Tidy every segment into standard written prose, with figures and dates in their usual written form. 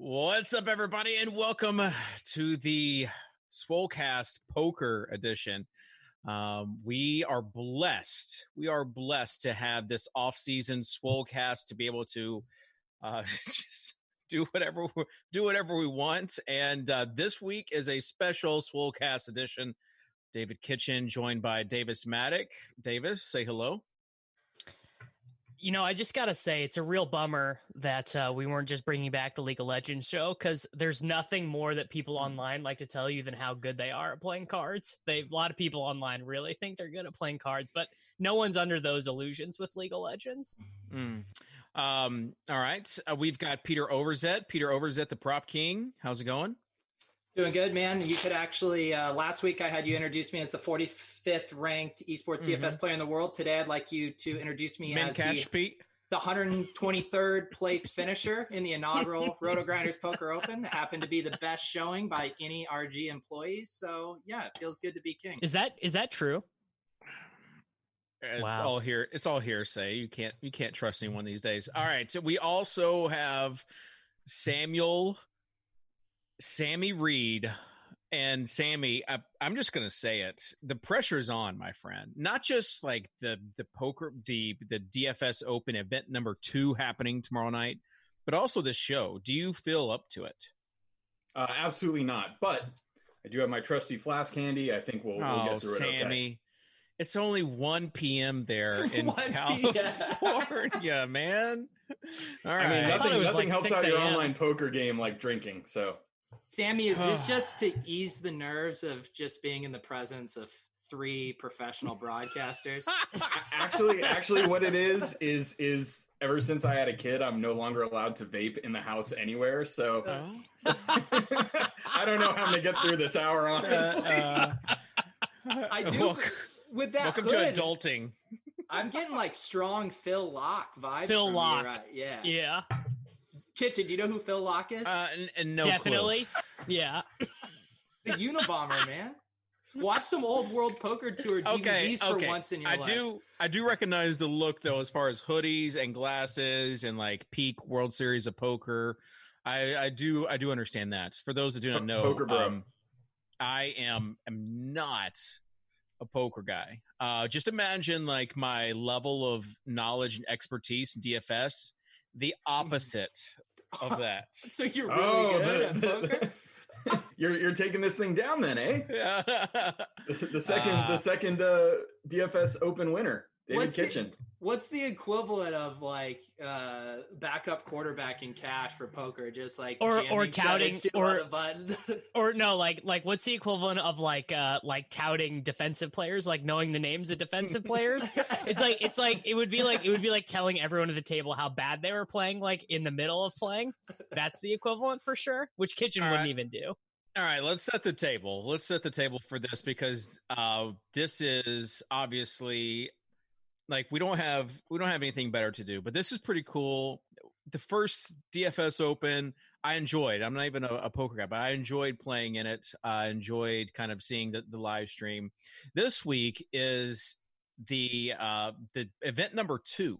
What's up, everybody, and welcome to the Swolecast Poker Edition. We are blessed. We are blessed to have this off-season Swolecast to be able to just do whatever we want. And this week is a special Swolecast edition. David Kitchen joined by Davis Maddock. Davis, say hello. You know, I just got to say, it's a real bummer that we weren't just bringing back the League of Legends show, because there's nothing more that people online like to tell you than how good they are at playing cards. A lot of people online really think they're good at playing cards, but no one's under those illusions with League of Legends. All right. We've got Peter Overzet. Peter Overzet, the prop king. How's it going? Doing good, man. You could actually, last week I had you introduce me as the 45th ranked esports DFS player in the world. Today I'd like you to introduce me as the 123rd place finisher in the inaugural RotoGrinders Poker Open. That happened to be the best showing by any RG employee. So yeah, it feels good to be king. Is that true? It's all here. It's all hearsay. You can't trust anyone these days. All right. So we also have Sammy Reid. And Sammy, I'm just going to say it. The pressure's on, my friend. Not just like the DFS Open event number 2 happening tomorrow night, but also this show. Do you feel up to it? Absolutely not. But I do have my trusty flask handy. I think we'll get through it. Sammy. Okay. It's only 1 p.m. there in 1 California, man. All right. I mean, nothing like helps 6 out your a.m. online poker game like drinking. So, Sammy, is this just to ease the nerves of just being in the presence of 3 professional broadcasters? actually, what it is ever since I had a kid, I'm no longer allowed to vape in the house anywhere. So, I don't know how I'm going to get through this hour, honestly. I do. With that welcome hood, to adulting. I'm getting like strong Phil Locke vibes. Phil from Locke. you, right? Yeah. Yeah. Kitchen, do you know who Phil Locke is? And no Definitely. clue. Yeah. The Unabomber, man. Watch some old World Poker Tour DVDs for once in your life. I do recognize the look, though, as far as hoodies and glasses and like peak World Series of Poker. I do understand that. For those that do not know, Poker bro. I am not a poker guy. Just imagine like my level of knowledge and expertise in DFS, the opposite of that. So you're really good at poker? You're taking this thing down then, eh? Yeah. The second DFS Open winner, David Kitchen. What's the equivalent of like backup quarterback in cash for poker? Just like or touting or the button. Or no, like what's the equivalent of like touting defensive players, like knowing the names of defensive players? It's like it would be like telling everyone at the table how bad they were playing, like in the middle of playing. That's the equivalent for sure, which Kitchen wouldn't even do. All right, let's set the table. Let's set the table for this because this is obviously like we don't have anything better to do, but this is pretty cool. The first DFS Open I enjoyed. I'm not even a poker guy, but I enjoyed playing in it. I enjoyed kind of seeing the live stream. This week is the event number 2,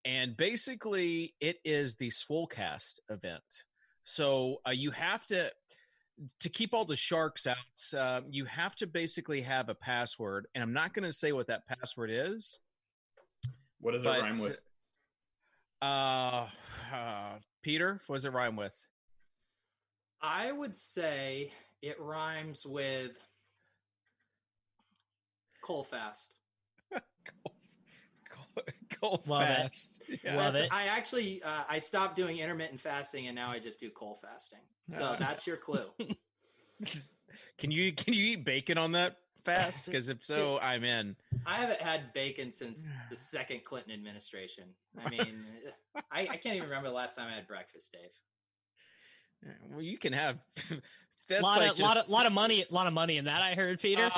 and basically it is the Swolecast event. So you have to keep all the sharks out. You have to basically have a password, and I'm not going to say what that password is. What does it rhyme with? Peter, what does it rhyme with? I would say it rhymes with coal fast. Coal Love fast. Yeah. Love it. I actually I stopped doing intermittent fasting and now I just do coal fasting. So that's your clue. Can you eat bacon on that fast? Because if so, I'm in. I haven't had bacon since the second Clinton administration. I mean, I can't even remember the last time I had breakfast, Dave. Well, you can have. That's lot of money in that. I heard, Peter.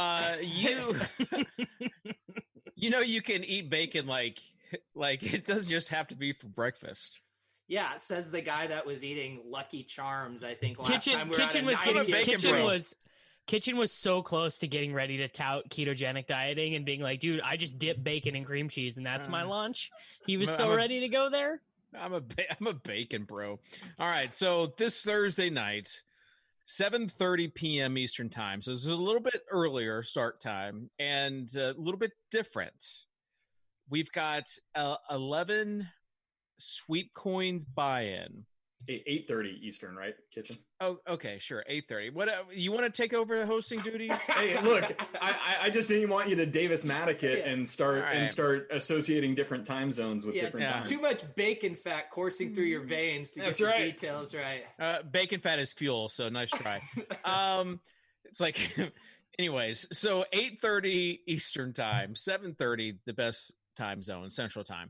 You can eat bacon like it doesn't just have to be for breakfast. Yeah, says the guy that was eating Lucky Charms. I think last time we were Kitchen was so close to getting ready to tout ketogenic dieting and being like, dude, I just dip bacon and cream cheese and that's my lunch. He was ready to go there. I'm a bacon bro. All right, so this Thursday night, 7:30 p.m. Eastern time. So it's a little bit earlier start time and a little bit different. We've got 11 sweep coins buy-in. 8:30 Eastern, right? Kitchen. Oh, okay, sure. 8:30. What you want to take over the hosting duties? Hey, look, I just didn't want you to Davis Maddock it and start associating different time zones with different times. Too much bacon fat coursing through your veins to get the details right. Bacon fat is fuel, so nice try. It's like, anyways. So 8:30 Eastern time, 7:30 the best time zone, Central time.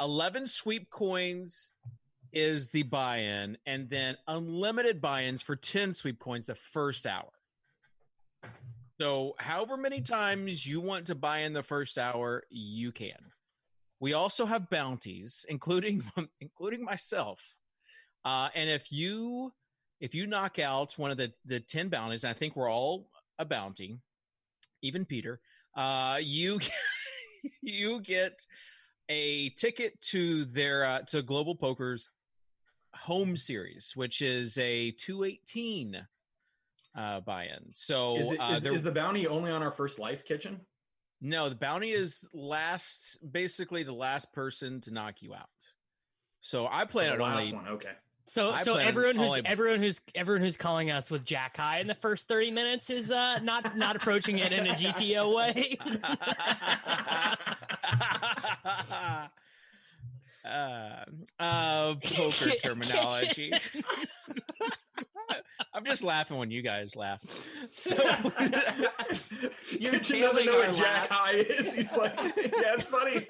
11 sweep coins is the buy-in, and then unlimited buy-ins for 10 sweep coins the first hour. So however many times you want to buy in the first hour, you can. We also have bounties, including myself. And if you knock out one of the 10 bounties, and I think we're all a bounty, even Peter, you get a ticket to their to Global Poker's home series, which is a 218 buy-in. So is the bounty only on our first life, Kitchen? No, the bounty is basically the last person to knock you out. So I plan on only one. Okay. So everyone who's calling us with Jack High in the first 30 minutes is not approaching it in a GTO way. Poker terminology. I'm just laughing when you guys laugh. So Kitchen doesn't know what Jack High is. He's like, yeah, it's funny.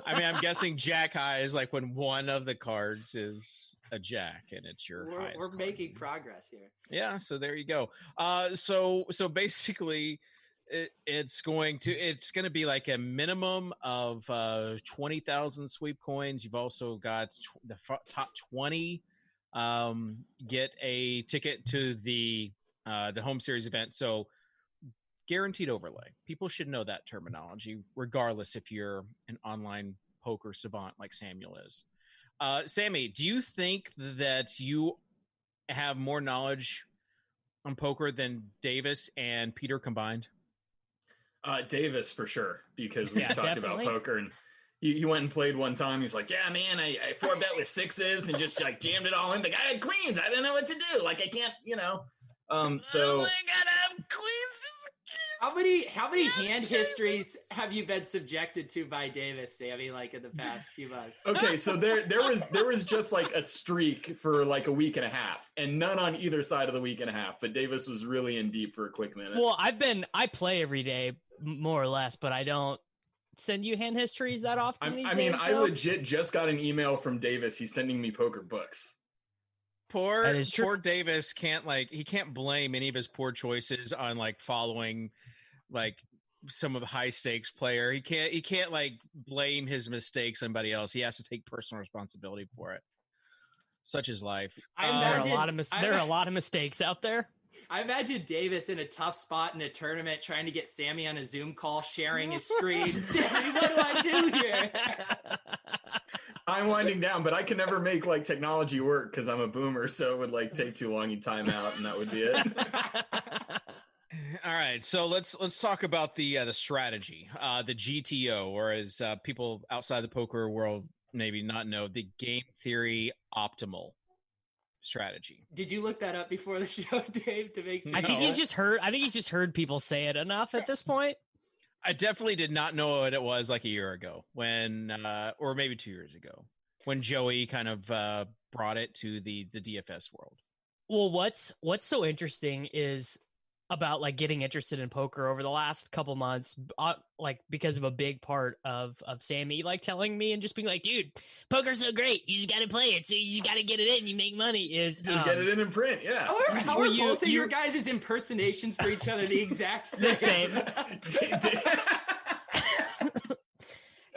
I mean, I'm guessing Jack High is like when one of the cards is a jack and it's your highest we're card. making progress here. Yeah, so there you go. So basically it's going to be like a minimum of 20,000 sweep coins. You've also got the top 20 get a ticket to the home series event. So guaranteed overlay. People should know that terminology, regardless if you're an online poker savant like Samuel is. Sammy, do you think that you have more knowledge on poker than Davis and Peter combined? Davis for sure, because we talked about poker, and he went and played one time. He's like, yeah, man, I 4-bet with sixes and just like jammed it all in. The guy had queens. I didn't know what to do. Like, I can't, so I gotta have queens. How many hand histories have you been subjected to by Davis, Sammy, like in the past few months? Okay, so there was just like a streak for like a week and a half, and none on either side of the week and a half. But Davis was really in deep for a quick minute. Well, I play every day, more or less, but I don't send you hand histories that often. I legit just got an email from Davis. He's sending me poker books. Poor Davis can't blame any of his poor choices on like following like some of the high stakes player. He can't like blame his mistakes on somebody else. He has to take personal responsibility for it. Such is life. There are a lot of mistakes out there. I imagine Davis in a tough spot in a tournament trying to get Sammy on a Zoom call, sharing his screen. Sammy, what do I do here? I'm winding down, but I can never make like technology work because I'm a boomer, so it would like take too long. You time out, and that would be it. All right, so let's talk about the strategy, the GTO, or as people outside the poker world maybe not know, the game theory optimal strategy. Did you look that up before the show, Dave, to make sure? I think he's just heard people say it enough at this point. I definitely did not know what it was like a year ago when, or maybe 2 years ago, when Joey kind of brought it to the DFS world. Well, what's so interesting is about like getting interested in poker over the last couple months, like because of a big part of Sammy like telling me and just being like, dude, poker's so great, you just got to play it, so you just got to get it in, you make money. Is just get it in print. Yeah. How are both of your guys' impersonations for each other the exact same? The same.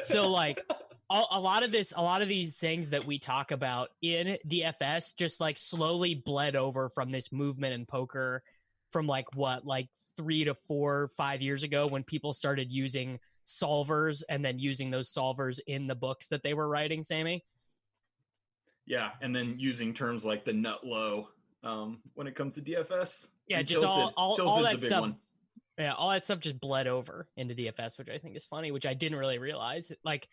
So like a lot of these things that we talk about in DFS just like slowly bled over from this movement in poker from like 3 to 4, 5 years ago when people started using solvers and then using those solvers in the books that they were writing, Sammy. Yeah, and then using terms like the nut low when it comes to DFS. Yeah, just all that stuff. One. Yeah, all that stuff just bled over into DFS, which I think is funny, which I didn't really realize. Like,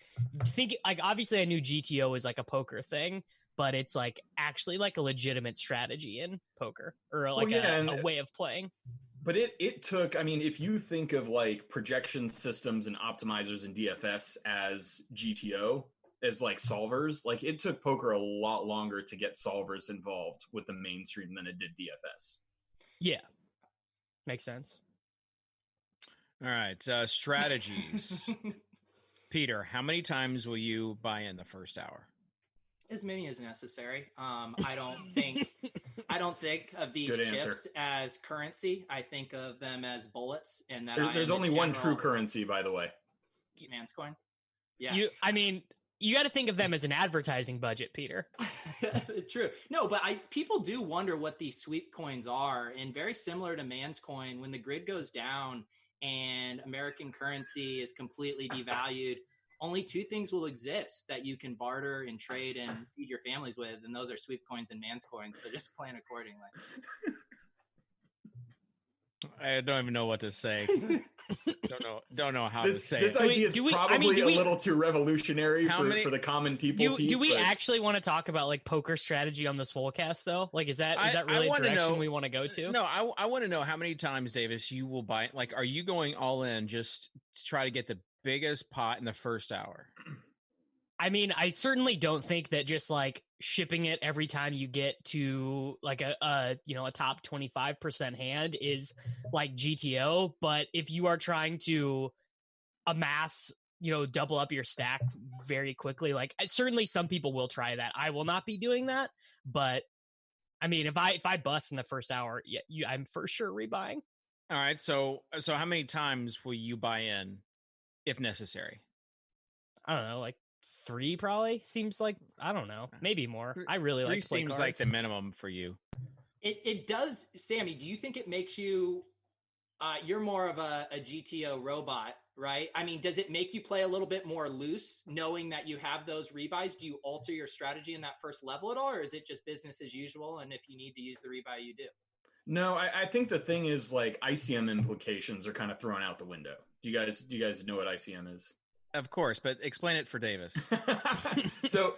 obviously I knew GTO was like a poker thing, but it's like actually like a legitimate strategy in poker or like a way of playing. But it took, I mean, if you think of like projection systems and optimizers in DFS as GTO, as like solvers, like it took poker a lot longer to get solvers involved with the mainstream than it did DFS. Yeah, makes sense. All right, strategies. Peter, how many times will you buy in the first hour? As many as necessary. I don't think of these chips as currency. I think of them as bullets, and that there's only one true currency, by the way. Man's coin. Yeah. You got to think of them as an advertising budget, Peter. True. No, but people do wonder what these sweep coins are, and very similar to Man's coin, when the grid goes down and American currency is completely devalued, only two things will exist that you can barter and trade and feed your families with, and those are sweep coins and Man's coins. So just plan accordingly. I don't even know what to say. Don't know how to say this idea is probably a little too revolutionary for the common people. Do we actually want to talk about like poker strategy on the Swolecast though? Like, is that really the direction we want to go to? No, I want to know how many times, Davis, you will buy. Like, are you going all in just to try to get the biggest pot in the first hour? I mean, I certainly don't think that just like shipping it every time you get to like a top 25% hand is like GTO. But if you are trying to amass, double up your stack very quickly, like certainly some people will try that. I will not be doing that. But I mean, if I bust in the first hour, I'm for sure rebuying. All right. So how many times will you buy in if necessary? I don't know, like 3 probably seems like, I don't know, maybe more. I really like 3 seems like the minimum for you. It does. Sammy, do you think it makes you you're more of a GTO robot, right? I mean, does it make you play a little bit more loose knowing that you have those rebuys? Do you alter your strategy in that first level at all, or is it just business as usual, and if you need to use the rebuy, you do? No, I think the thing is like ICM implications are kind of thrown out the window. Do you guys know what ICM is? Of course, but explain it for Davis. So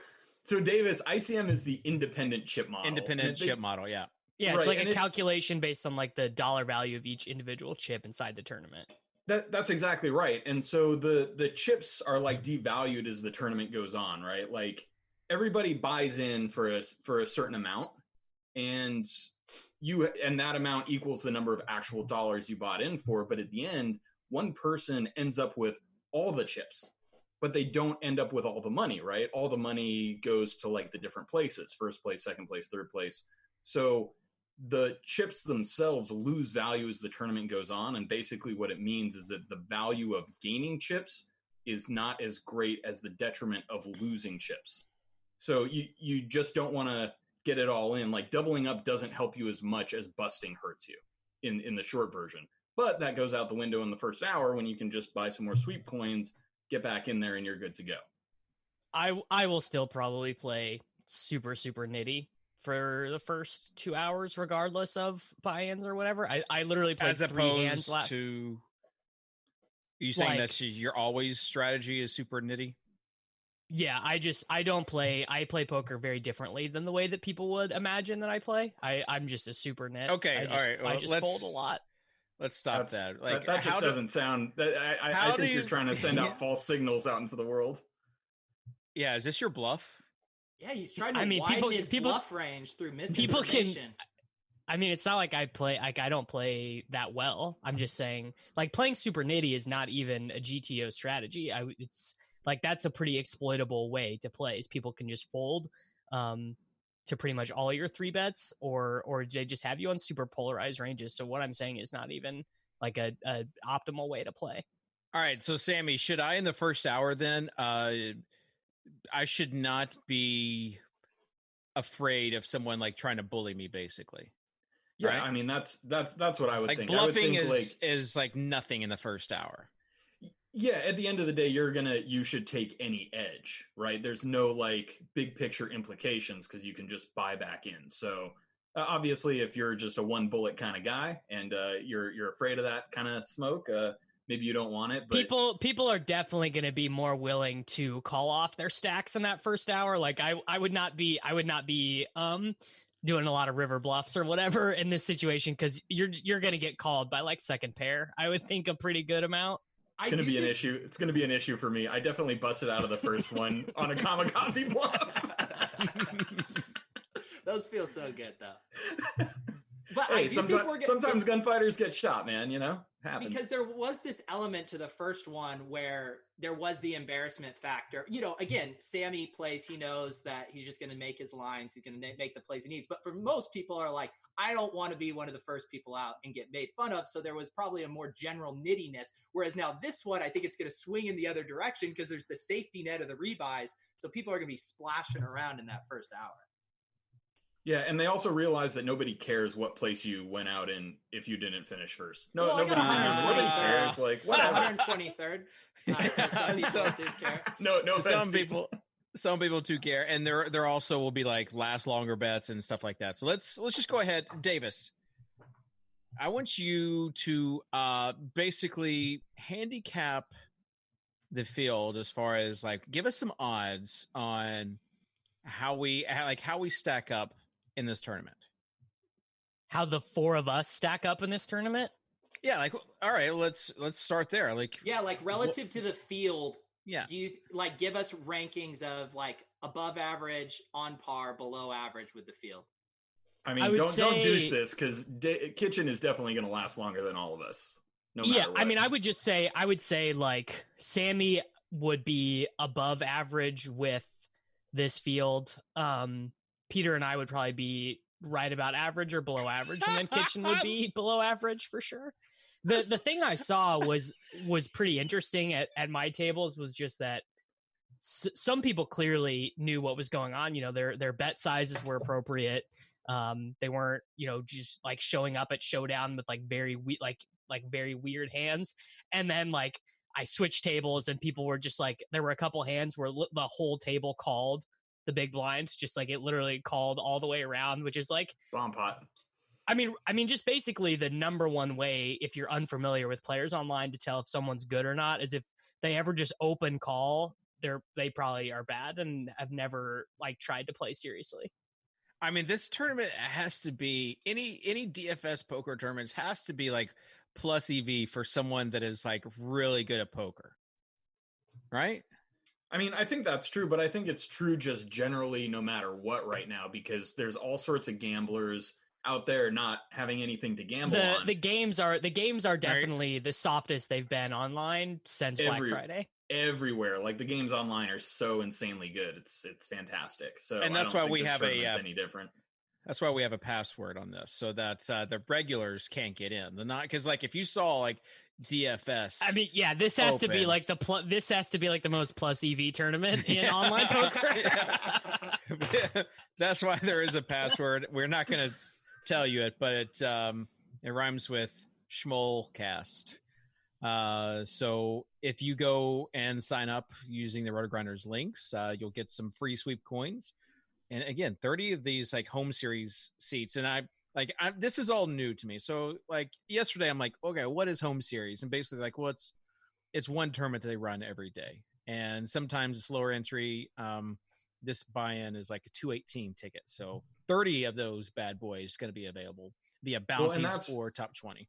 Davis, ICM is the independent chip model. Chip model, yeah. Yeah, it's right, like a calculation based on like the dollar value of each individual chip inside the tournament. That's exactly right. And so the chips are like devalued as the tournament goes on, right? Like everybody buys in for a certain amount, and that amount equals the number of actual dollars you bought in for. But at the end, one person ends up with all the chips, but they don't end up with all the money, right? All the money goes to like the different places, first place, second place, third place. So the chips themselves lose value as the tournament goes on. And basically what it means is that the value of gaining chips is not as great as the detriment of losing chips. So you just don't want to get it all in. Like doubling up doesn't help you as much as busting hurts you in the short version. But that goes out the window in the first hour when you can just buy some more sweep coins, get back in there, and you're good to go. I will still probably play super, super nitty for the first 2 hours, regardless of buy-ins or whatever. I literally played as 3 hands. To you saying like, that's your always strategy is super nitty? Yeah, I don't play. I play poker very differently than the way that people would imagine that I play. I'm just a super nit. Okay, all right. Well, I just fold a lot. Let's stop that. Like that just doesn't sound. I think you're trying to send out false signals out into the world. Yeah, is this your bluff? Yeah, he's trying to widen his bluff range through misinformation. It's not like I don't play that well. I'm just saying, like playing super nitty is not even a GTO strategy. It's like that's a pretty exploitable way to play. Is people can just fold to pretty much all your 3 bets, or they just have you on super polarized ranges. So what I'm saying is not even like a optimal way to play. All right. So Sammy, should I in the first hour then, I should not be afraid of someone like trying to bully me basically. Yeah. Right? I mean, that's what I would like think. Bluffing is like nothing in the first hour. Yeah, at the end of the day, you should take any edge, right? There's no like big picture implications because you can just buy back in. So obviously, if you're just a one bullet kind of guy and you're afraid of that kind of smoke, maybe you don't want it. But people are definitely going to be more willing to call off their stacks in that first hour. Like I would not be doing a lot of river bluffs or whatever in this situation because you're going to get called by like second pair. I would think a pretty good amount. It's going to be an issue. It's going to be an issue for me. I definitely busted out of the first one on a kamikaze bluff. Those feel so good, though. But hey, sometimes gunfighters get shot, man. You know, happens. Because there was this element to the first one where there was the embarrassment factor. You know, again, Sammy plays. He knows that he's just going to make his lines. He's going to make the plays he needs. But for most people are like, I don't want to be one of the first people out and get made fun of. So there was probably a more general nittiness. Whereas now this one, I think it's going to swing in the other direction because there's the safety net of the rebuys. So people are going to be splashing around in that first hour. Yeah, and they also realize that nobody cares what place you went out in if you didn't finish first. Nobody cares. Like, whatever. 123rd. Some people do care. No. Some people do care, and there also will be like last longer bets and stuff like that. So let's just go ahead, Davis. I want you to basically handicap the field as far as like give us some odds on how we stack up in this tournament. How the four of us stack up in this tournament? Yeah, like all right, let's start there. Like relative to the field. Yeah. Do you like give us rankings of like above average, on par, below average with the field? I mean, don't douche this because Kitchen is definitely going to last longer than all of us. No matter what. I mean, I would say like Sammy would be above average with this field. Peter and I would probably be right about average or below average, and then Kitchen would be below average for sure. The thing I saw was pretty interesting at my tables was just that some people clearly knew what was going on. You know, their bet sizes were appropriate. They weren't, you know, just like showing up at showdown with like very weird hands. And then like I switched tables and people were just like, there were a couple hands where the whole table called the big blinds, just like it literally called all the way around, which is like bomb pot. I mean, just basically the number one way, if you're unfamiliar with players online, to tell if someone's good or not is if they ever just open call, they probably are bad and have never like tried to play seriously. I mean, this tournament has to be any DFS poker tournaments has to be like plus EV for someone that is like really good at poker, right? I mean, I think that's true, but I think it's true just generally no matter what right now because there's all sorts of gamblers out there not having anything to gamble on. The games are definitely the softest they've been online since Black Friday. Everywhere, like the games online are so insanely good. It's fantastic. So, and that's why we have any different. That's why we have a password on this, so that the regulars can't get in. Because like if you saw like DFS, I mean, yeah, this has to be like this has to be like the most plus EV tournament in online poker. That's why there is a password. We're not going to tell you it, but it rhymes with Swolecast. So if you go and sign up using the RotoGrinders links, you'll get some free sweep coins. And again, 30 of these like home series seats. And this is all new to me. So like yesterday, I'm like, okay, what is home series? And basically like, it's one tournament that they run every day. And sometimes it's lower entry. This buy-in is like a 218 ticket. So 30 of those bad boys going to be available via bounties or top 20.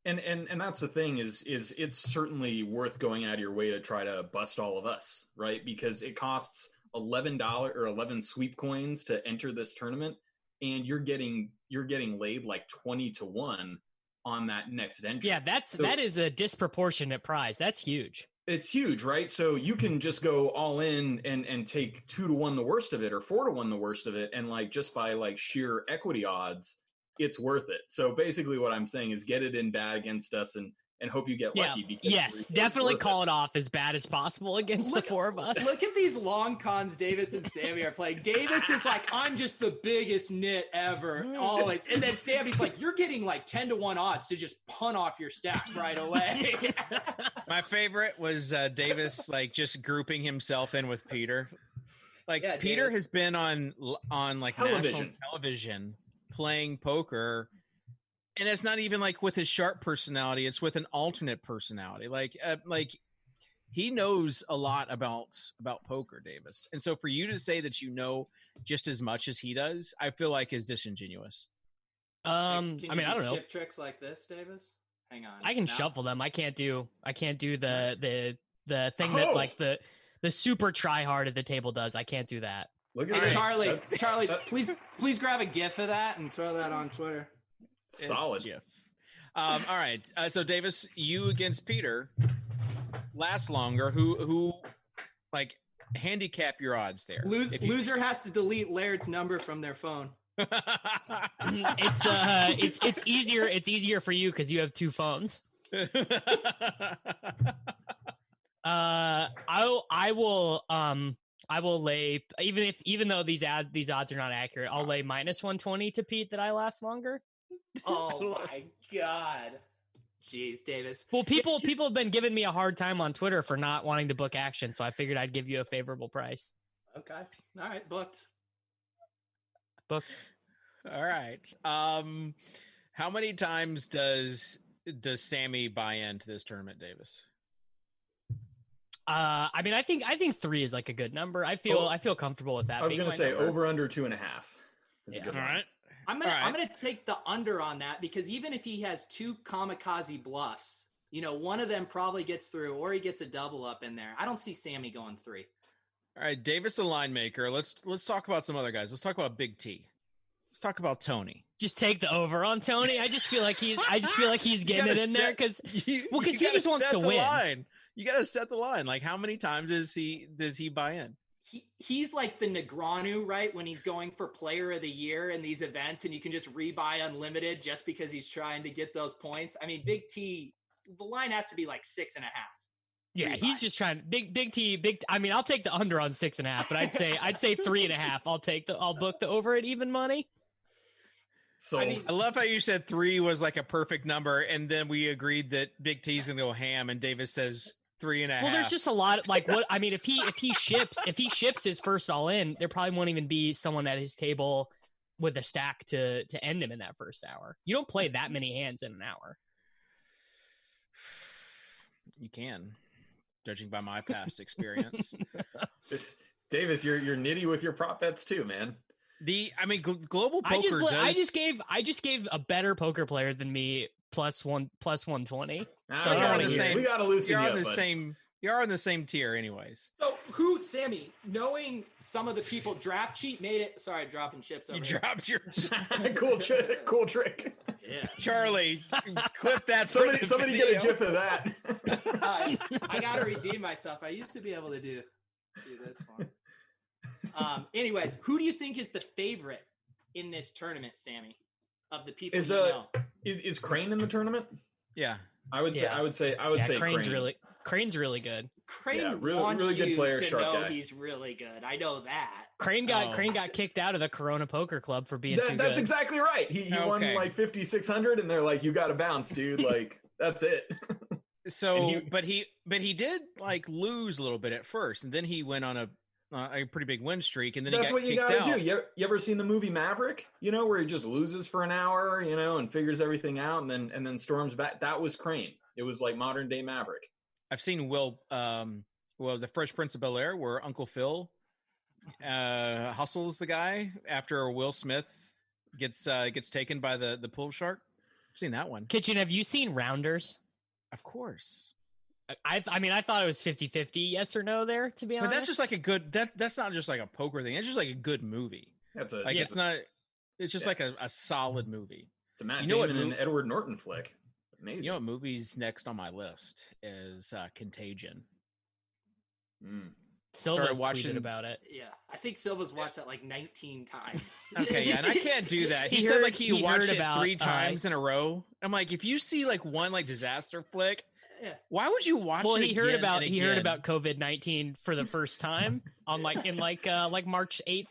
And that's the thing is it's certainly worth going out of your way to try to bust all of us, right? Because it costs $11 or 11 sweep coins to enter this tournament, and you're getting laid like 20-1 on that next entry. Yeah, that is a disproportionate prize. That's huge. It's huge, right? So you can just go all in and take 2-1 the worst of it or 4-1 the worst of it, and like just by like sheer equity odds, it's worth it. So basically what I'm saying is get it in bad against us and and hope you get lucky. Because yes, definitely call it off as bad as possible against the four of us. Look at these long cons Davis and Sammy are playing. Davis is like, I'm just the biggest nit ever, always. And then Sammy's like, you're getting like 10-1 odds to just punt off your stack right away. My favorite was Davis like just grouping himself in with Peter. Like Peter Davis has been on like national television playing poker. And it's not even like with his sharp personality; it's with an alternate personality. Like he knows a lot about poker, Davis. And so for you to say that you know just as much as he does, I feel like is disingenuous. I mean, I don't know. Chip tricks like this, Davis. Hang on, I can shuffle them. I can't do the thing that like the super try hard at the table does. I can't do that. Look at Charlie. Charlie, please grab a GIF of that and throw that on Twitter. Solid. All right. So Davis, you against Peter last longer. Who like handicap your odds there? Loser has to delete Laird's number from their phone. It's easier. It's easier for you because you have two phones. I will lay even though these odds are not accurate. I'll lay minus 120 to Pete that I last longer. Oh my God. Jeez, Davis. Well, people have been giving me a hard time on Twitter for not wanting to book action, so I figured I'd give you a favorable price. Okay. All right, booked. All right. How many times does Sammy buy into this tournament, Davis? I mean, I think 3 is like a good number. I feel comfortable with that. I was going to say number. over under 2.5 is a good one. All right. I'm gonna take the under on that because even if he has 2 kamikaze bluffs, one of them probably gets through or he gets a double up in there. I don't see Sammy going 3. All right, Davis the line maker. Let's talk about some other guys. Let's talk about Big T. Let's talk about Tony. Just take the over on Tony. I just feel like he's getting it in there because he just wants to win. Line. You got to set the line. Like how many times does he buy in? He's like the Negreanu, right? When he's going for player of the year in these events and you can just rebuy unlimited just because he's trying to get those points. I mean, Big T, the line has to be like 6.5. Yeah, he's just trying Big T. I mean, I'll take the under on 6.5, but I'd say 3.5. I'll book the over at even money. So I love how you said 3 was like a perfect number, and then we agreed that Big T's gonna go ham, and Davis says 3.5. Well, there's just a lot like what I mean. If he ships his first all in, there probably won't even be someone at his table with a stack to end him in that first hour. You don't play that many hands in an hour. You can, judging by my past experience. Davis, you're nitty with your prop bets too, man. Global poker. I just gave a better poker player than me plus 120. So we got to loosen you up. You're on the same tier, anyways. So Sammy, knowing some of the people draft cheat made it. Sorry, dropping chips. Over here. Dropped your cool trick. Yeah, Charlie, clip that. Somebody get a gif of that. I gotta redeem myself. I used to be able to do this one. Anyways, who do you think is the favorite in this tournament, Sammy? Of the people is Crane in the tournament? Yeah, I would say Crane's Crane. Crane's really good. Crane really wants good player, you to sharp know guy. he's really good. I know that. Crane got kicked out of the Corona Poker Club for being too good. That's exactly right. He won like 5,600, and they're like, "You got to bounce, dude." Like that's it. So, but he did like lose a little bit at first, and then he went on a pretty big win streak, and then that's he got what you kicked gotta out. do. You ever seen the movie Maverick? Where he just loses for an hour, and figures everything out, and then storms back. That was Crane. It was like modern day Maverick. I've seen the Fresh Prince of Bel-Air, where Uncle Phil hustles the guy after Will Smith gets taken by the pool shark. I've seen that one. Kitchen, have you seen Rounders? Of course. I thought it was 50-50 yes or no there, to be honest. But that's just like a good that's not just like a poker thing. It's just like a good movie. It's just like a solid movie. It's a Matt Damon and Edward Norton flick. Amazing. You know what movie's next on my list is Contagion. Silva's tweeted about it. Yeah, I think Silva's watched that like 19 times. Okay, yeah, and I can't do that. He said like he watched it 3 times in a row. I'm like, if you see like one like disaster flick, why would you watch it? He heard about COVID-19 for the first time on like March 8th.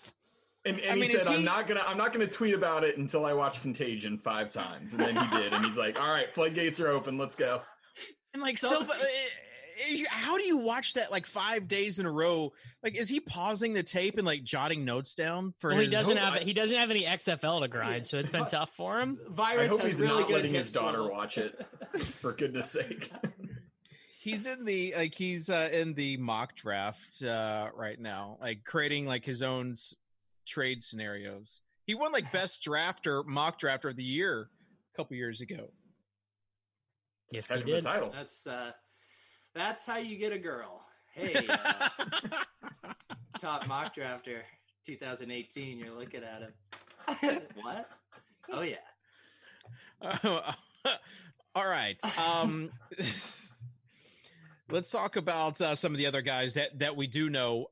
And he said, I'm not gonna tweet about it until I watch Contagion 5 times, and then he did, and he's like, all right, floodgates are open, let's go. And like Silva, how do you watch that like 5 days in a row? Like, is he pausing the tape and like jotting notes down for? Well, he doesn't have any XFL to grind, so it's been tough for him. Virus I hope has he's really not good letting his daughter watch it. For goodness sake. He's in the mock draft right now, like creating like his own trade scenarios. He won like best mock drafter of the year a couple years ago. Yes, he did. The title. That's how you get a girl. Hey, top mock drafter 2018. You're looking at him. What? Oh yeah. All right. Let's talk about some of the other guys that we do know.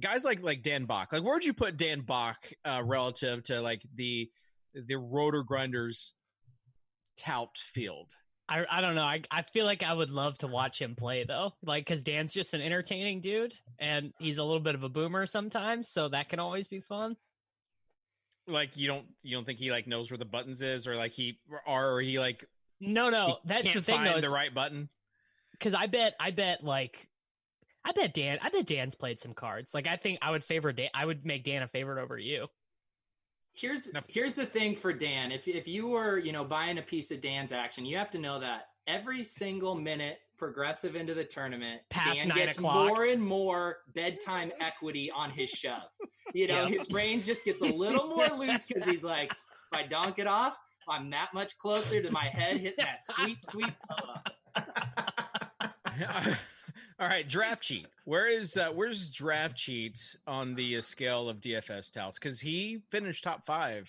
Guys like Dan Bach. Like, where'd you put Dan Bach relative to like the RotoGrinders tout field? I don't know. I feel like I would love to watch him play though, like because Dan's just an entertaining dude, and he's a little bit of a boomer sometimes, so that can always be fun. Like you don't think he like knows where the buttons is, or like he like no that's the thing though, the right button. Because I bet Dan's played some cards. Like I think I would favor Dan. I would make Dan a favorite over you. Here's the thing for Dan. If you were, buying a piece of Dan's action, you have to know that every single minute progressive into the tournament, past Dan 9 gets o'clock. more and more bedtime equity on his shove. His range just gets a little more loose because he's like, if I donk it off, I'm that much closer to my head hitting that sweet, sweet pillow. All right, draft cheat. Where's draft cheat on the scale of DFS touts? Because he finished top 5.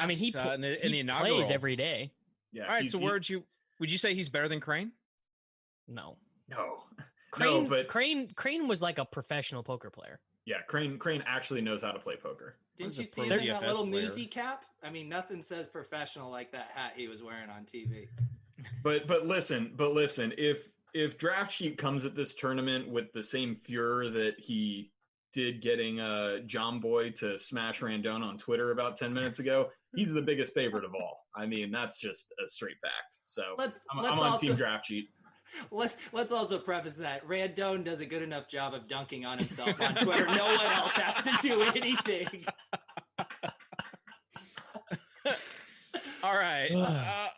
He in the inaugural. Plays every day. Yeah. All right. So would you say he's better than Crane? No. Crane was like a professional poker player. Yeah, Crane actually knows how to play poker. Didn't you see him in that little newsy cap? I mean, nothing says professional like that hat he was wearing on TV. But listen, if Draft Sheet comes at this tournament with the same furor that he did getting John Boy to smash Randone on Twitter about 10 minutes ago, he's the biggest favorite of all. I mean, that's just a straight fact. So I'm on Team Draft Sheet. Let's also preface that Randone does a good enough job of dunking on himself on Twitter. No one else has to do anything. All right.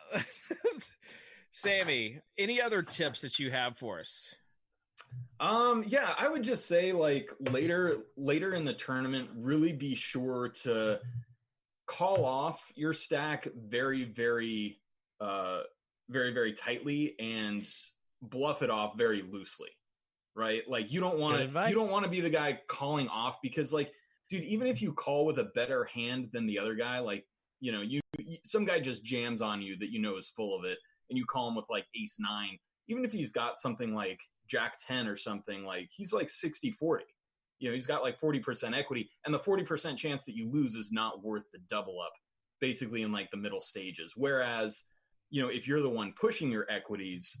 Sammy, any other tips that you have for us? Yeah, I would just say like later in the tournament, really be sure to call off your stack very, very, very, very tightly and bluff it off very loosely, right? Like you don't want to be the guy calling off because like, dude, even if you call with a better hand than the other guy, like, you some guy just jams on you that is full of it and you call him with like ace 9, even if he's got something like jack 10 or something, like he's like 60-40, he's got like 40% equity, and the 40% chance that you lose is not worth the double up basically in like the middle stages. Whereas, if you're the one pushing your equities,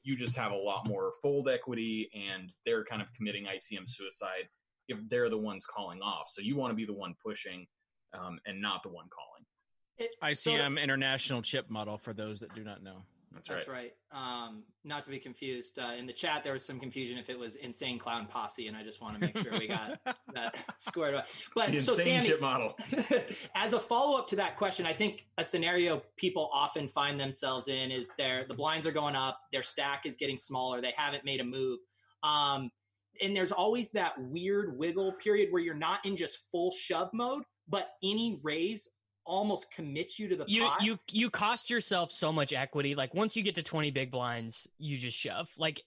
you just have a lot more fold equity and they're kind of committing ICM suicide if they're the ones calling off. So you want to be the one pushing and not the one calling. ICM International Chip Model for those that do not know. That's right. Not to be confused. In the chat, there was some confusion if it was Insane Clown Posse, and I just want to make sure we got that squared away. But the so, insane Sammy, chip model. As a follow-up to that question, I think a scenario people often find themselves in is the blinds are going up, their stack is getting smaller, they haven't made a move. And there's always that weird wiggle period where you're not in just full shove mode, but any raise almost commits you to the pot. You cost yourself so much equity. Like once you get to 20 big blinds, you just shove. Like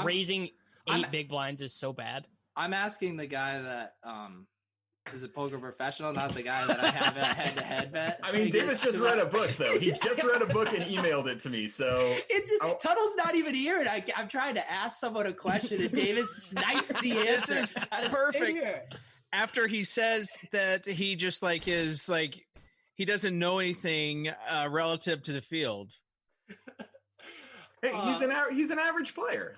raising 8 big blinds is so bad. I'm asking the guy that Is a poker professional, not the guy that I have a head-to-head bet. I mean, Davis just read a book, though. He just read a book and emailed it to me. So it's just Tuttle's not even here, and I'm trying to ask someone a question, and Davis snipes the answer. This is perfect. After he says that he just is he doesn't know anything relative to the field. Hey, he's an average player.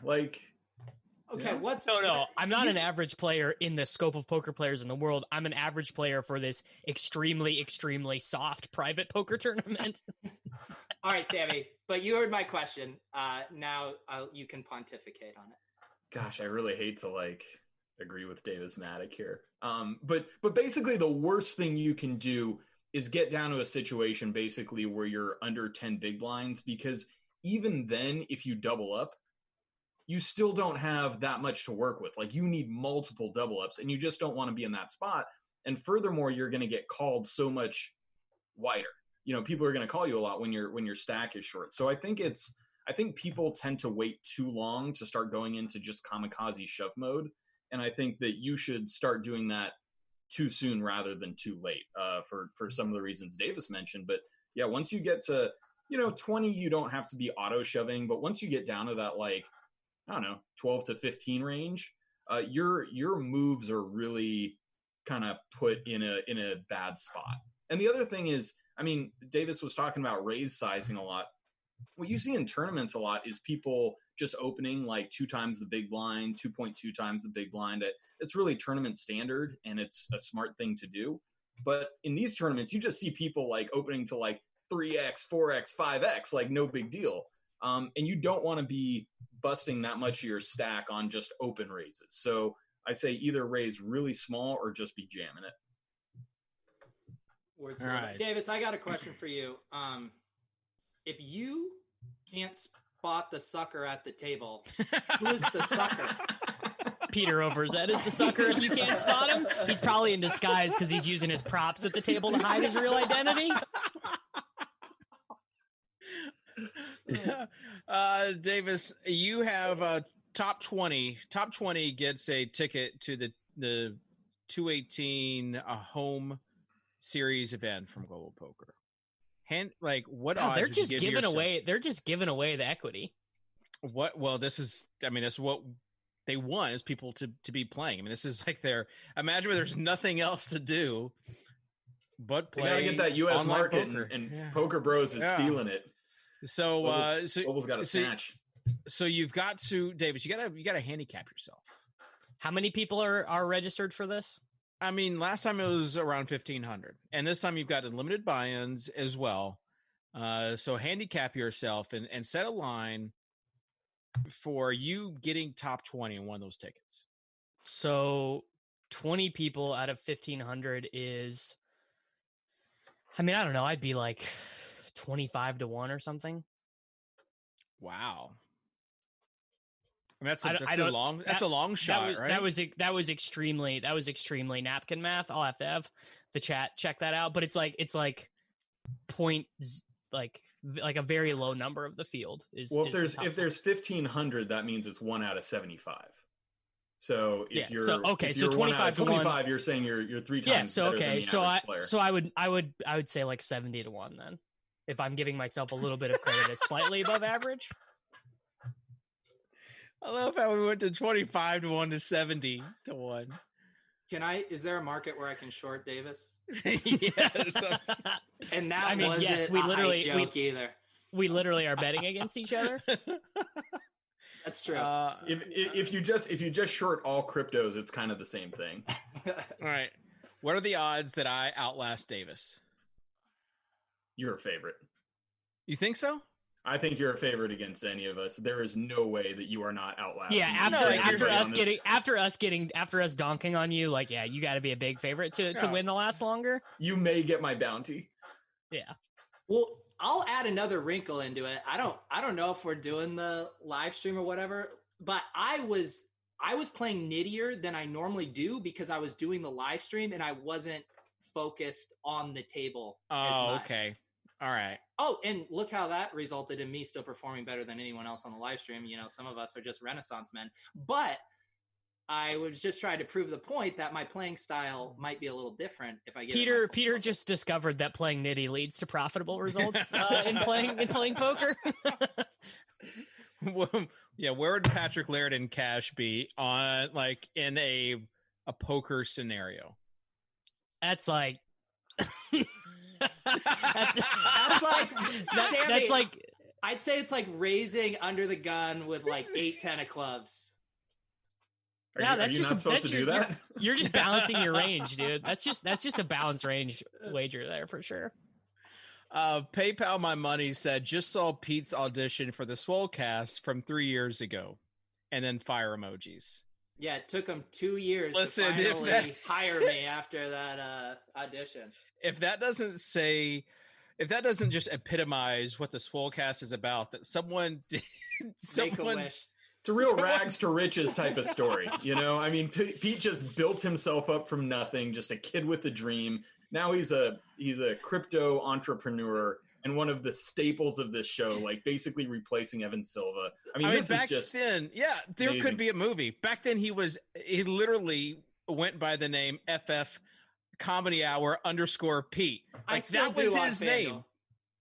Okay, No, I'm not an average player in the scope of poker players in the world. I'm an average player for this extremely, extremely soft private poker tournament. All right, Sammy, but you heard my question. Now you can pontificate on it. Gosh, I really hate to agree with Davis Maddock here. But basically the worst thing you can do is get down to a situation basically where you're under 10 big blinds, because even then, if you double up, you still don't have that much to work with. You need multiple double ups, and you just don't want to be in that spot. And furthermore, you're going to get called so much wider. People are going to call you a lot when your stack is short. So I think people tend to wait too long to start going into just kamikaze shove mode. And I think that you should start doing that too soon rather than too late, for some of the reasons Davis mentioned. But yeah, once you get to, 20, you don't have to be auto shoving. But once you get down to that, 12 to 15 range, your moves are really kind of put in a bad spot. And the other thing is, Davis was talking about raise sizing a lot. What you see in tournaments a lot is people just opening 2 times the big blind, 2.2 times the big blind. It's really tournament standard, and it's a smart thing to do. But in these tournaments, you just see people opening to 3x, 4x, 5x, no big deal. And you don't want to be busting that much of your stack on just open raises. So I say either raise really small or just be jamming it. All right. Davis, I got a question for you. If you can't spot the sucker at the table, who's the sucker? Peter Overzet is the sucker if you can't spot him. He's probably in disguise because he's using his props at the table to hide his real identity. Davis, you have top 20. Top 20 gets a ticket to the 218 home series event from Global Poker. What odds? They're just giving away. They're just giving away the equity. What? Well, this is. That's what they want, is people to be playing. This is their. Imagine where there's nothing else to do but play. They gotta get that U.S. market, and Poker Bros is stealing it. So, Global's got a snatch. So you've got to, Davis. You gotta handicap yourself. How many people are registered for this? Last time it was around 1,500, and this time you've got unlimited buy-ins as well. So handicap yourself and set a line for you getting top 20 in one of those tickets. So 20 people out of 1,500 is, I don't know. I'd be 25 to 1 or something. Wow. That's a long shot, right? That was extremely napkin math. I'll have to have the chat check that out. But it's point a very low number of the field is. Well, if there's 1,500, that means it's 1 out of 75. So if you're 25 to 1, you're saying you're 3 times. Yeah. So okay. So I would say 70 to 1 then, if I'm giving myself a little bit of credit as slightly above average. I love how we went to 25 to 1 to 70 to 1. Is there a market where I can short Davis? Yes. And that wasn't we literally joke either. We literally are betting against each other. That's true. If you just short all cryptos, it's kind of the same thing. All right. What are the odds that I outlast Davis? You're a favorite. You think so? I think you're a favorite against any of us. There is no way that you are not outlasting. Yeah, after us donking on you, you got to be a big favorite to win the last longer. You may get my bounty. Yeah. Well, I'll add another wrinkle into it. I don't know if we're doing the live stream or whatever, but I was playing nittier than I normally do because I was doing the live stream and I wasn't focused on the table. Oh, okay. All right. Oh, and look how that resulted in me still performing better than anyone else on the live stream. Some of us are just Renaissance men. But I was just trying to prove the point that my playing style might be a little different if I get Peter just discovered that playing Nitty leads to profitable results in playing poker. Well, yeah, where would Patrick Laird and Cash be on like in a poker scenario? That's like that's like I'd say it's like raising under the gun with like 8-10 of clubs. Are you not supposed to do that? You're just balancing your range, dude. That's just a balanced range wager there for sure. PayPal My Money said, just saw Pete's audition for the Swolecast from 3 years ago, and then fire emojis. Yeah, it took him 2 years to finally hire me after that audition. If that doesn't just epitomize what the Swolecast is about, that someone make a wish. It's a real rags to riches type of story, you know? I mean, Pete just built himself up from nothing, just a kid with a dream. Now he's a crypto entrepreneur and one of the staples of this show, like basically replacing Evan Silva. I mean this back is just then, yeah, there amazing. Could be a movie. Back then he literally went by the name FF Comedy Hour _ Pete. Like that was his name. All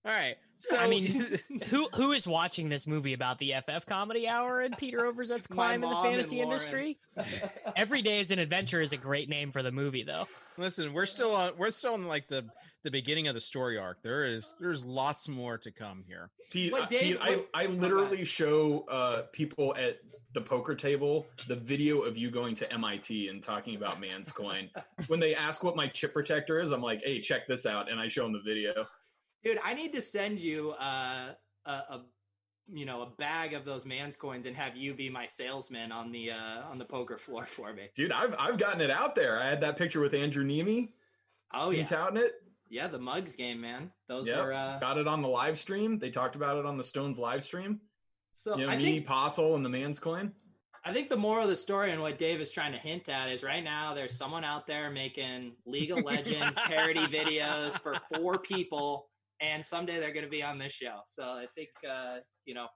right. So I mean, who is watching this movie about the FF Comedy Hour and Peter Overzet's climb in the fantasy industry? Every Day is an Adventure is a great name for the movie, though. Listen, we're still on like the beginning of the story arc. There's lots more to come here. Pete, I literally show people at the poker table the video of you going to MIT and talking about Manscoin. When they ask what my chip protector is, I'm like, hey, check this out, and I show them the video. Dude, I need to send you a bag of those Mans coins and have you be my salesman on the poker floor for me. Dude, I've gotten it out there. I had that picture with Andrew Nemi. Oh yeah, touting it. Yeah, the mugs game, man. Those were got it on the live stream. They talked about it on the Stones live stream. So I think Postle and the Mans coin. I think the moral of the story and what Dave is trying to hint at is right now there's someone out there making League of Legends parody videos for 4 people. And someday they're going to be on this show. So I think,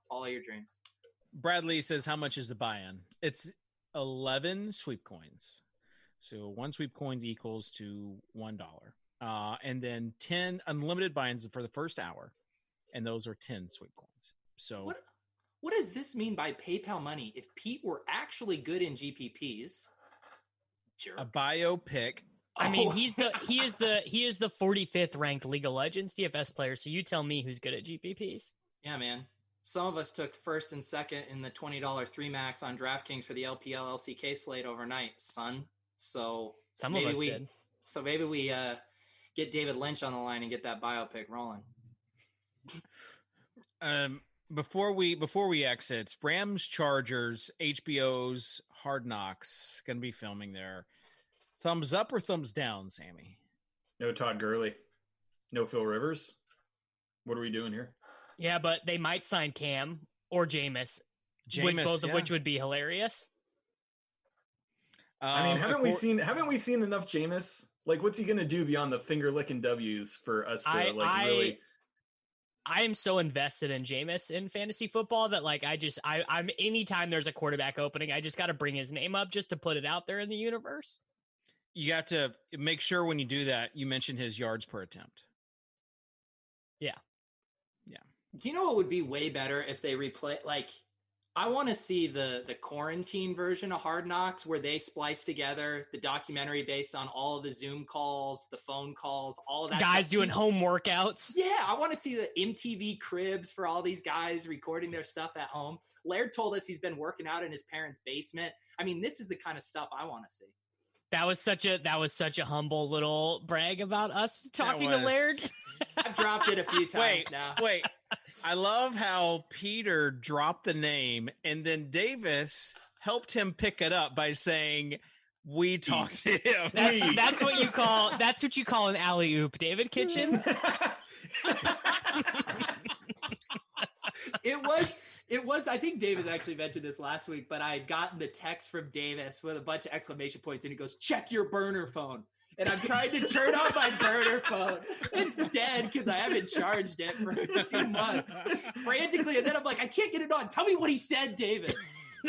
follow your dreams. Bradley says, how much is the buy-in? It's 11 sweep coins. So 1 sweep coins equals to $1. And then 10 unlimited buy-ins for the first hour. And those are 10 sweep coins. So what does this mean by PayPal money? If Pete were actually good in GPPs, jerk. A biopic. I mean, he is the 45th ranked League of Legends DFS player. So you tell me who's good at GPPs. Yeah, man. Some of us took first and second in the $20 3 max on DraftKings for the LPL LCK slate overnight, son. So some of us did. So maybe we get David Lynch on the line and get that biopic rolling. Before we exit, Rams Chargers, HBO's Hard Knocks going to be filming there. Thumbs up or thumbs down, Sammy? No Todd Gurley. No Phil Rivers. What are we doing here? Yeah, but they might sign Cam or Jameis both of which would be hilarious. I mean, haven't we seen enough Jameis? Like, what's he going to do beyond the finger licking W's for us to really? I am so invested in Jameis in fantasy football that I'm anytime there's a quarterback opening, I just got to bring his name up just to put it out there in the universe. You got to make sure when you do that, you mention his yards per attempt. Yeah. Do you know what would be way better if they replay? Like, I want to see the quarantine version of Hard Knocks where they splice together the documentary based on all of the Zoom calls, the phone calls, all of that. Guys doing home workouts. Yeah, I want to see the MTV cribs for all these guys recording their stuff at home. Laird told us he's been working out in his parents' basement. I mean, this is the kind of stuff I want to see. That was such a humble little brag about us talking to Laird. I've dropped it a few times now. Wait. I love how Peter dropped the name and then Davis helped him pick it up by saying, we talked to him. That's what you call an alley-oop, David Kitchen. It was, I think Davis actually mentioned this last week, but I had gotten the text from Davis with a bunch of exclamation points and he goes, check your burner phone. And I'm trying to turn on my burner phone. It's dead because I haven't charged it for a few months. Frantically, and then I'm like, I can't get it on. Tell me what he said, Davis.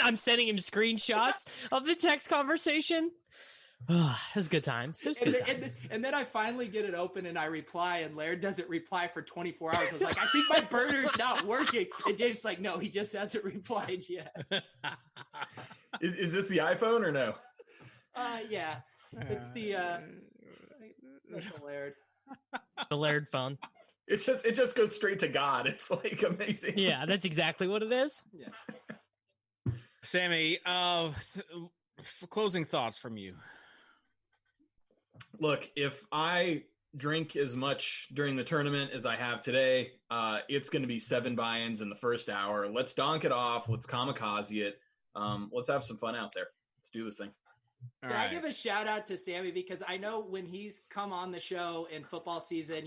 I'm sending him screenshots of the text conversation. It was good times. And then I finally get it open and I reply, and Laird doesn't reply for 24 hours. I was like, I think my burner's not working. And Dave's like, no, he just hasn't replied yet. Is this the iPhone or no? Yeah. It's the Laird. The Laird phone. It just goes straight to God. It's like amazing. Yeah, that's exactly what it is. Yeah. Sammy, closing thoughts from you. Look, if I drink as much during the tournament as I have today, it's going to be 7 buy-ins in the first hour. Let's donk it off. Let's kamikaze it. Let's have some fun out there. Let's do this thing. Can I give a shout out to Sammy, because I know when he's come on the show in football season,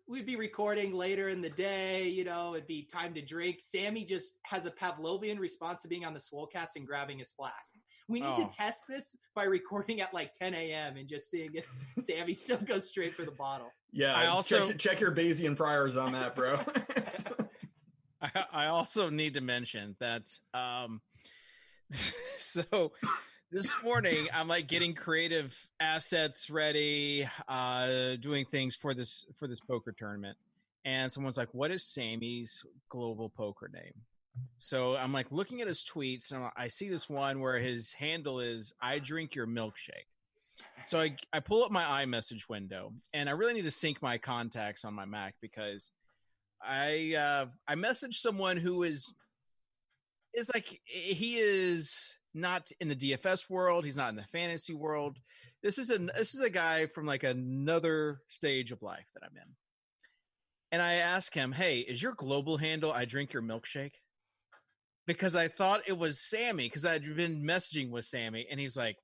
we'd be recording later in the day, it'd be time to drink. Sammy just has a Pavlovian response to being on the Swolecast and grabbing his flask. We need to test this by recording at like 10 a.m. and just seeing if Sammy still goes straight for the bottle. Yeah, I also check your Bayesian priors on that, bro. I also need to mention that so this morning I'm like getting creative assets ready, doing things for this poker tournament, and someone's like, what is Sammy's global poker name? So I'm like looking at his tweets, and I see this one where his handle is I drink your milkshake. So I pull up my iMessage window, and I really need to sync my contacts on my Mac, because I messaged someone who is like, he is not in the DFS world. He's not in the fantasy world. This is a guy from like another stage of life that I'm in. And I asked him, hey, is your global handle I drink your milkshake? Because I thought it was Sammy, because I'd been messaging with Sammy, and he's like,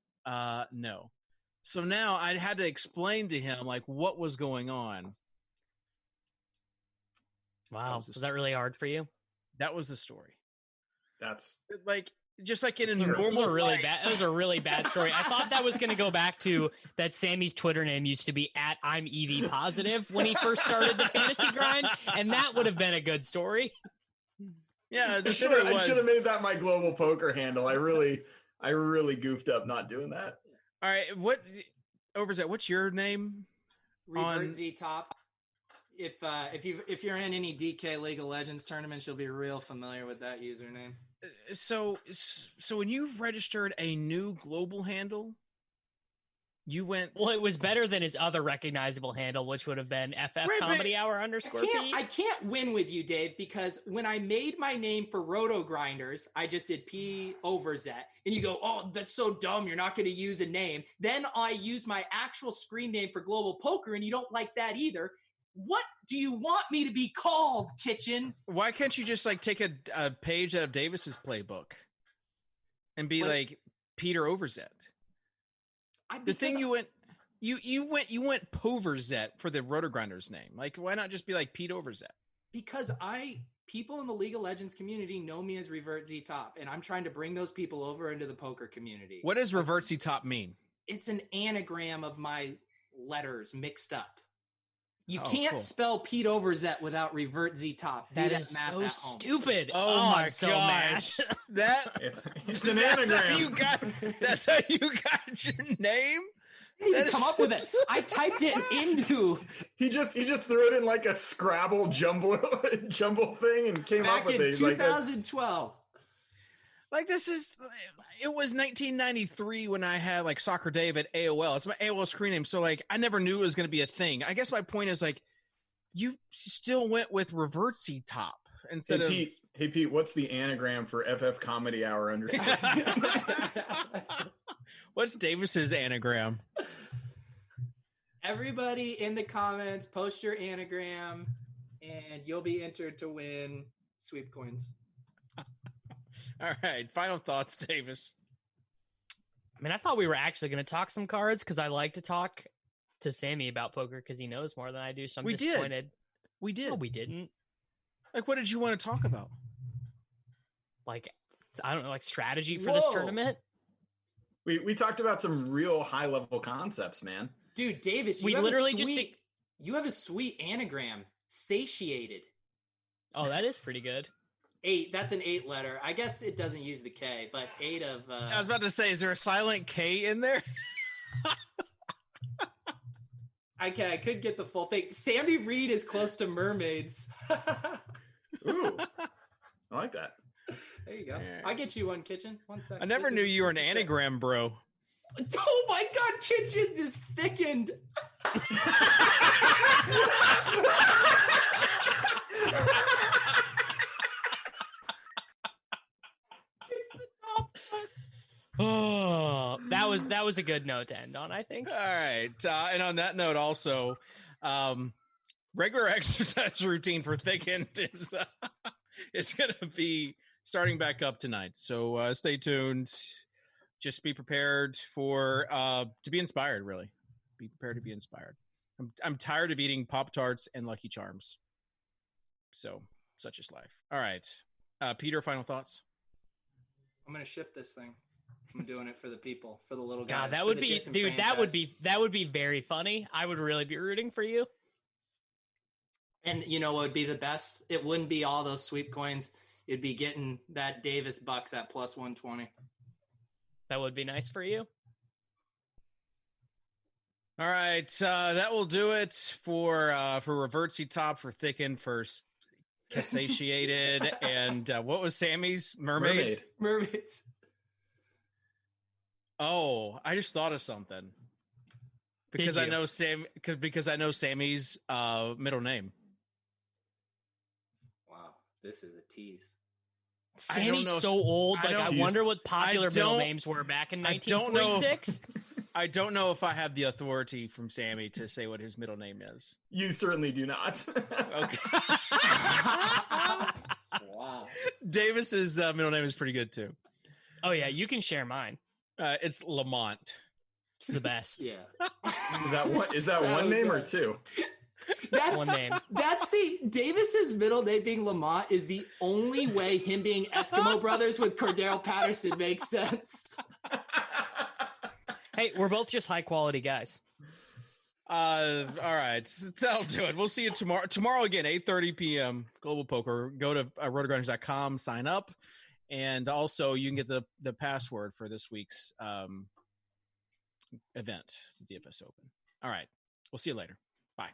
no. So now I had to explain to him like what was going on. Wow. Was that really hard for you? That was the story. That's like, just like in a normal it was a really bad story. I thought that was going to go back to that Sammy's Twitter name used to be @I'm EV positive when he first started the fantasy grind, and that would have been a good story. Yeah, I should have made that my global poker handle. I really goofed up not doing that. All right, what's your name? Revert Z Top. If you're in any DK League of Legends tournaments, you'll be real familiar with that username. So when you registered a new global handle, you went. Well, it was better than his other recognizable handle, which would have been FF_Comedy Hour _ I can't win with you, Dave, because when I made my name for RotoGrinders, I just did P/Z, and you go, "Oh, that's so dumb. You're not going to use a name." Then I use my actual screen name for Global Poker, and you don't like that either. What do you want me to be called, Kitchen? Why can't you just like take a page out of Davis's playbook and be like Peter Overzet? The thing you went Poverzet for the RotoGrinders name. Like, why not just be like Pete Overzet? Because people in the League of Legends community know me as Revert Z Top, and I'm trying to bring those people over into the poker community. What does Revert Z Top mean? It's an anagram of my letters mixed up. You can't spell Pete Overzet without Revert Z Top. That is so stupid. Oh my gosh. It's an anagram. That's how you got your name? I didn't even come up with it. I typed it into. He just threw it in like a Scrabble jumble thing and came up with it. Back in 2012. It was 1993 when I had like Soccer Dave at AOL. It's my AOL screen name. So like, I never knew it was going to be a thing. I guess my point is like, you still went with Revert Z Top instead of. Hey Pete, what's the anagram for FF_Comedy Hour _? What's Davis's anagram? Everybody in the comments, post your anagram, and you'll be entered to win sweep coins. All right. Final thoughts, Davis. I mean, I thought we were actually going to talk some cards because I like to talk to Sammy about poker because he knows more than I do. So I'm disappointed. We did. No, we didn't. Like, what did you want to talk about? Like, I don't know, like strategy for this tournament. We talked about some real high level concepts, man. Dude, Davis, you have a sweet anagram. Satiated. Oh, that is pretty good. 8. That's an 8 letter. I guess it doesn't use the K, but 8 of. I was about to say, is there a silent K in there? I could get the full thing. Sammy Reid is close to mermaids. Ooh, I like that. There you go. Yeah. I'll get you one, Kitchen. 1 second. I never knew you were an anagram, bro. Oh my God, Kitchens is thickened. Oh, that was a good note to end on, I think. All right. And on that note also, regular exercise routine for Thickened is going to be starting back up tonight. So stay tuned. Just be prepared for to be inspired, really. Be prepared to be inspired. I'm tired of eating Pop-Tarts and Lucky Charms. So such is life. All right. Peter, final thoughts? I'm going to ship this thing. I'm doing it for the people, for the little guys. God, that would be, dude. That would be very funny. I would really be rooting for you. And you know what would be the best? It wouldn't be all those sweep coins. It'd be getting that Davis Bucks at plus 120. That would be nice for you. All right, that will do it for Revertsy Top, for Thickened, for Satiated, and what was Sammy's? Mermaids. Oh, I just thought of something because I know Sammy's middle name. Wow, this is a tease. Sammy's so old. I wonder what popular middle names were back in 1946. I don't know if I have the authority from Sammy to say what his middle name is. You certainly do not. Okay. Wow. Davis's middle name is pretty good too. Oh yeah, you can share mine. It's Lamont. It's the best. Yeah. Is that one name or two? One name. That's Davis's middle name being Lamont is the only way him being Eskimo Brothers with Cordero Patterson makes sense. Hey, we're both just high quality guys. All right, that'll do it. We'll see you tomorrow. Tomorrow again, 8:30 p.m. Global Poker. Go to RotoGrinders.com, sign up, and also you can get the password for this week's event, the DFS Open. All right, we'll see you later. Bye.